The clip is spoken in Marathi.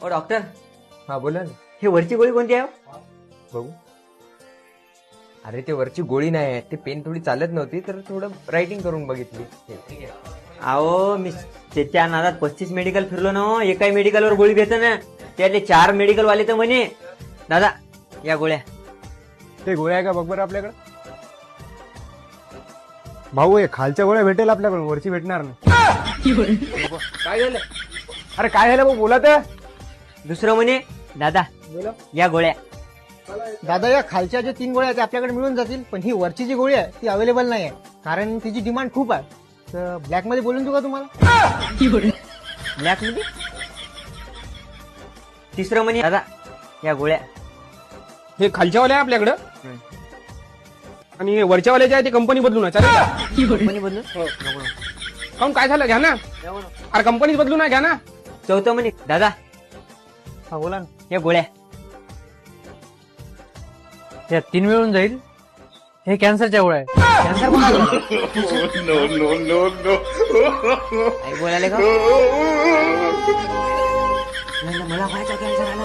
ओ डॉक्टर, हा बोला ना. हे वरची गोळी कोणती आहे हो? बघू. अरे ते वरची गोळी नाही आहे, ते पेन थोडी चालत नव्हती तर थोडं रायटिंग करून बघितली. अहो मी त्याच्या नादात 35 मेडिकल फिरलो ना हो. एकाही मेडिकलवर गोळी भेटत ना. त्यातले 4 मेडिकल वाले तर म्हणे दादा या गोळ्या. ते गोळ्या आहे का बघ बरं आपल्याकडे. भाऊ हे खालच्या गोळ्या भेटेल आपल्याकडून, वरची भेटणार नाही. काय झालं? अरे काय झालं भाऊ, बोला तर. दुसरं म्हणे दादा या गोळ्या. दादा या खालच्या ज्या 3 गोळ्या आहेत त्या आपल्याकडे मिळून जातील, पण ही वरची जी गोळी आहे ती अवेलेबल नाही आहे, कारण तिची डिमांड खूप आहे. तर ब्लॅक मध्ये बोलून देऊ का तुम्हाला? ब्लॅक मध्ये. तिसरं म्हणे दादा या गोळ्या. हे खालच्यावाले आहे आपल्याकडं आणि हे वरच्यावाले जे आहे ते कंपनी बदलून आहे. चालेल का? कंपनी बदलून काहून काय झालं, घ्या ना. अरे कंपनी बदलून आहे, घ्या ना. चौथं म्हणे दादा हा बोला ना. या गोळ्या. या 3 मिळून जाईल. हे कॅन्सरच्या गोळ्या आहे. कॅन्सर कोणाला आई बोलायला का नाही, मला व्हायचा कॅन्सर आला.